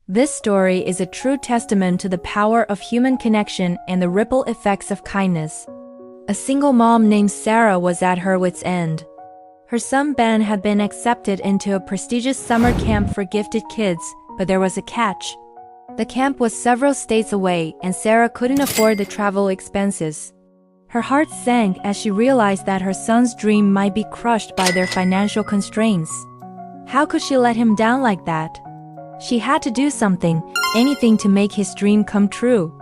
This story is a true testament to the power of human connection and the ripple effects of kindness. A single mom named Sarah was at her wit's end. Her son Ben had been accepted into a prestigious summer camp for gifted kids, but there was a catch. The camp was several states away, and Sarah couldn't afford the travel expenses. Her heart sank as she realized that her son's dream might be crushed by their financial constraints. How could she let him down like that? She had to do something, anything to make his dream come true.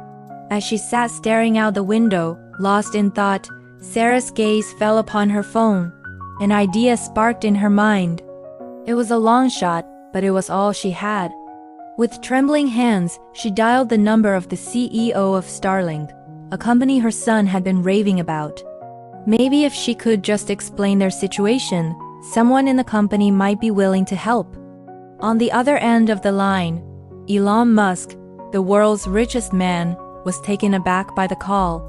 As she sat staring out the window, lost in thought, Sarah's gaze fell upon her phone. An idea sparked in her mind. It was a long shot, but it was all she had. With trembling hands, she dialed the number of the CEO of Starlink, a company her son had been raving about. Maybe if she could just explain their situation, someone in the company might be willing to help. On the other end of the line, Elon Musk, the world's richest man, was taken aback by the call.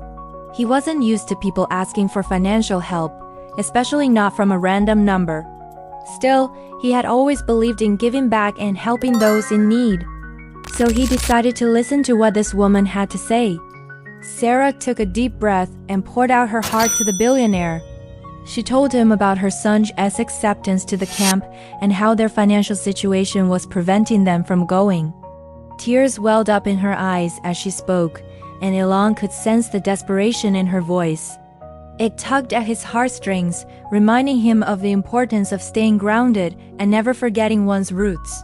He wasn't used to people asking for financial help, especially not from a random number. Still, he had always believed in giving back and helping those in need. So he decided to listen to what this woman had to say. Sarah took a deep breath and poured out her heart to the billionaire. She told him about her son's acceptance to the camp and how their financial situation was preventing them from going. Tears welled up in her eyes as she spoke, and Elon could sense the desperation in her voice. It tugged at his heartstrings, reminding him of the importance of staying grounded and never forgetting one's roots.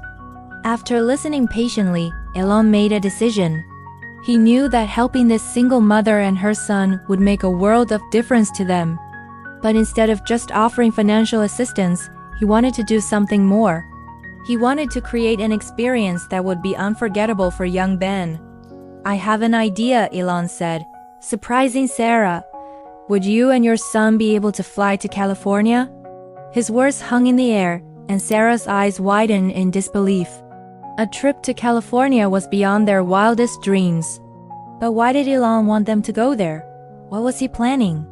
After listening patiently, Elon made a decision. He knew that helping this single mother and her son would make a world of difference to them. But instead of just offering financial assistance, he wanted to do something more. He wanted to create an experience that would be unforgettable for young Ben. "I have an idea," Elon said, surprising Sarah. "Would you and your son be able to fly to California?" His words hung in the air, and Sarah's eyes widened in disbelief. A trip to California was beyond their wildest dreams. But why did Elon want them to go there? What was he planning?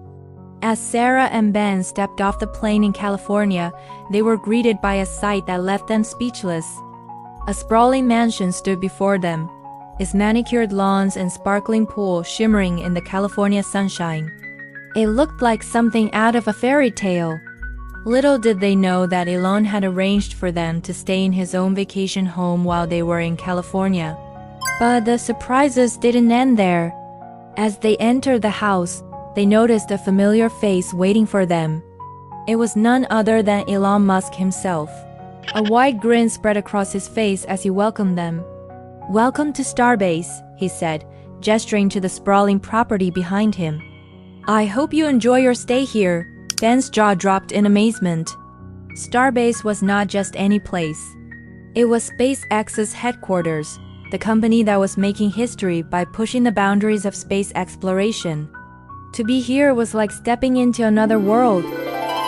As Sarah and Ben stepped off the plane in California, they were greeted by a sight that left them speechless. A sprawling mansion stood before them, its manicured lawns and sparkling pool shimmering in the California sunshine. It looked like something out of a fairy tale. Little did they know that Elon had arranged for them to stay in his own vacation home while they were in California. But the surprises didn't end there. As they entered the house, they noticed a familiar face waiting for them. It was none other than Elon Musk himself. A wide grin spread across his face as he welcomed them. "Welcome to Starbase," he said, gesturing to the sprawling property behind him. "I hope you enjoy your stay here." Ben's jaw dropped in amazement. Starbase was not just any place. It was SpaceX's headquarters, the company that was making history by pushing the boundaries of space exploration. To be here was like stepping into another world.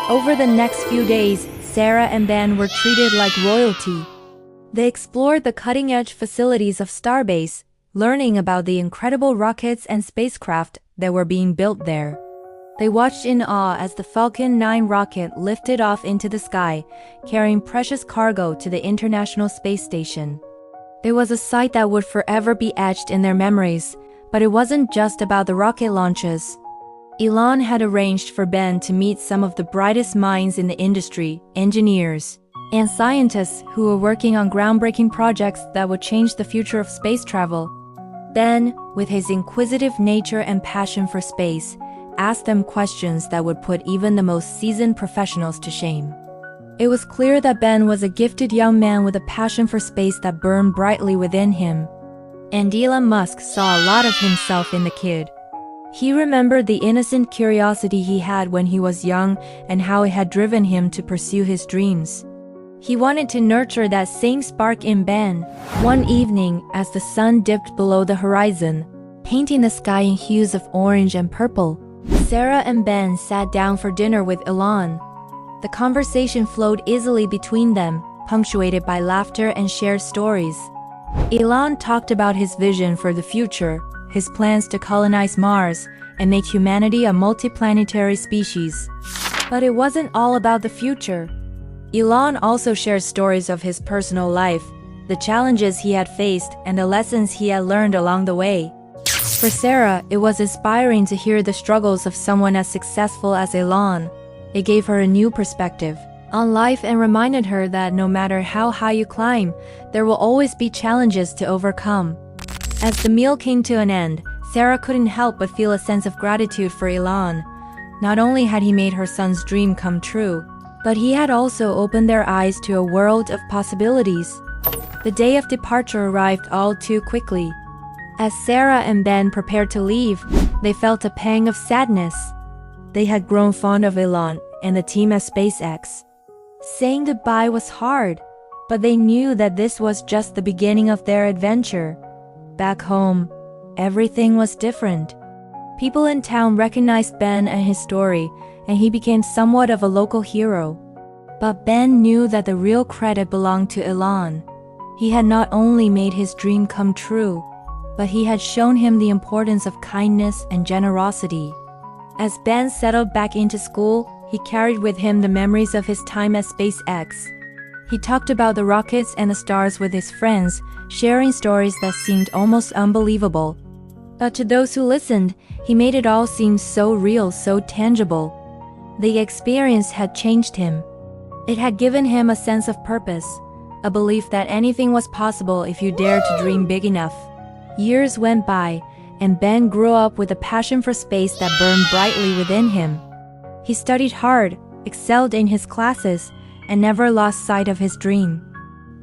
Over the next few days, Sarah and Ben were treated like royalty. They explored the cutting-edge facilities of Starbase, learning about the incredible rockets and spacecraft that were being built there. They watched in awe as the Falcon 9 rocket lifted off into the sky, carrying precious cargo to the International Space Station. It was a sight that would forever be etched in their memories, but it wasn't just about the rocket launches. Elon had arranged for Ben to meet some of the brightest minds in the industry, engineers, and scientists who were working on groundbreaking projects that would change the future of space travel. Ben, with his inquisitive nature and passion for space, asked them questions that would put even the most seasoned professionals to shame. It was clear that Ben was a gifted young man with a passion for space that burned brightly within him. And Elon Musk saw a lot of himself in the kid. He remembered the innocent curiosity he had when he was young and how it had driven him to pursue his dreams. He wanted to nurture that same spark in Ben. One evening, as the sun dipped below the horizon, painting the sky in hues of orange and purple, Sarah and Ben sat down for dinner with Elon. The conversation flowed easily between them, punctuated by laughter and shared stories. Elon talked about his vision for the future, his plans to colonize Mars, and make humanity a multiplanetary species. But it wasn't all about the future. Elon also shared stories of his personal life, the challenges he had faced, and the lessons he had learned along the way. For Sarah, it was inspiring to hear the struggles of someone as successful as Elon. It gave her a new perspective on life and reminded her that no matter how high you climb, there will always be challenges to overcome. As the meal came to an end, Sarah couldn't help but feel a sense of gratitude for Elon. Not only had he made her son's dream come true, but he had also opened their eyes to a world of possibilities. The day of departure arrived all too quickly. As Sarah and Ben prepared to leave, they felt a pang of sadness. They had grown fond of Elon and the team at SpaceX. Saying goodbye was hard, but they knew that this was just the beginning of their adventure. Back home, everything was different. People in town recognized Ben and his story, and he became somewhat of a local hero. But Ben knew that the real credit belonged to Elon. He had not only made his dream come true, but he had shown him the importance of kindness and generosity. As Ben settled back into school, he carried with him the memories of his time at SpaceX. He talked about the rockets and the stars with his friends, sharing stories that seemed almost unbelievable. But to those who listened, he made it all seem so real, so tangible. The experience had changed him. It had given him a sense of purpose, a belief that anything was possible if you dared to dream big enough. Years went by, and Ben grew up with a passion for space that burned brightly within him. He studied hard, excelled in his classes, and never lost sight of his dream.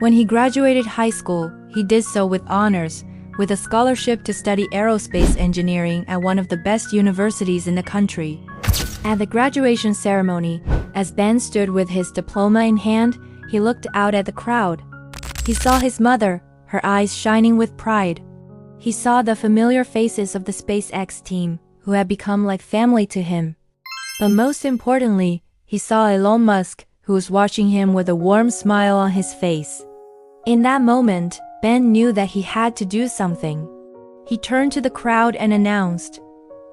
When he graduated high school, he did so with honors, with a scholarship to study aerospace engineering at one of the best universities in the country. At the graduation ceremony, as Ben stood with his diploma in hand, he looked out at the crowd. He saw his mother, her eyes shining with pride. He saw the familiar faces of the SpaceX team, who had become like family to him. But most importantly, he saw Elon Musk, who was watching him with a warm smile on his face. In that moment, Ben knew that he had to do something. He turned to the crowd and announced,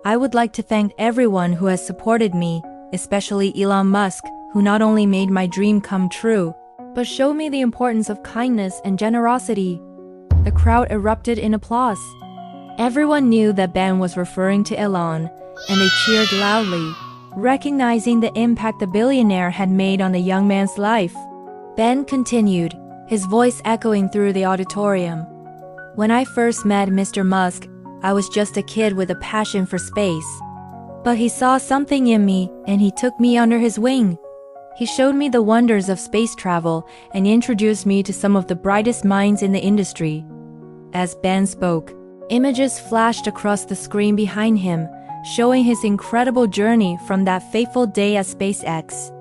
"I would like to thank everyone who has supported me, especially Elon Musk, who not only made my dream come true, but showed me the importance of kindness and generosity." The crowd erupted in applause. Everyone knew that Ben was referring to Elon, and they cheered loudly, recognizing the impact the billionaire had made on the young man's life. Ben continued, his voice echoing through the auditorium. "When I first met Mr. Musk, I was just a kid with a passion for space. But he saw something in me, and he took me under his wing. He showed me the wonders of space travel and introduced me to some of the brightest minds in the industry." As Ben spoke, images flashed across the screen behind him, showing his incredible journey from that fateful day at SpaceX.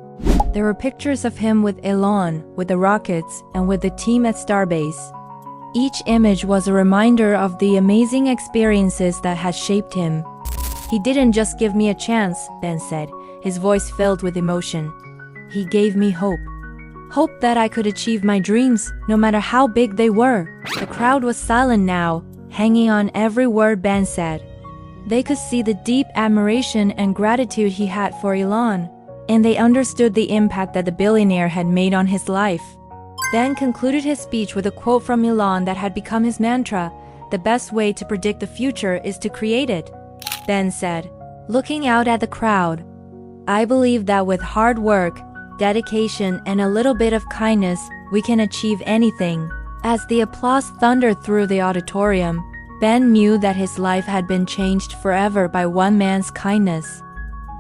There were pictures of him with Elon, with the rockets, and with the team at Starbase. Each image was a reminder of the amazing experiences that had shaped him. "He didn't just give me a chance," Ben said, his voice filled with emotion. "He gave me hope. Hope that I could achieve my dreams, no matter how big they were." The crowd was silent now, hanging on every word Ben said. They could see the deep admiration and gratitude he had for Elon, and they understood the impact that the billionaire had made on his life. Ben concluded his speech with a quote from Elon that had become his mantra, "The best way to predict the future is to create it." Ben said, looking out at the crowd, "I believe that with hard work, dedication, and a little bit of kindness, we can achieve anything." As the applause thundered through the auditorium, Ben knew that his life had been changed forever by one man's kindness.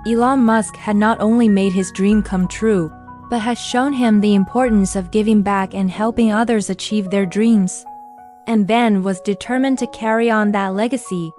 Elon Musk had not only made his dream come true, but had shown him the importance of giving back and helping others achieve their dreams. And Ben was determined to carry on that legacy.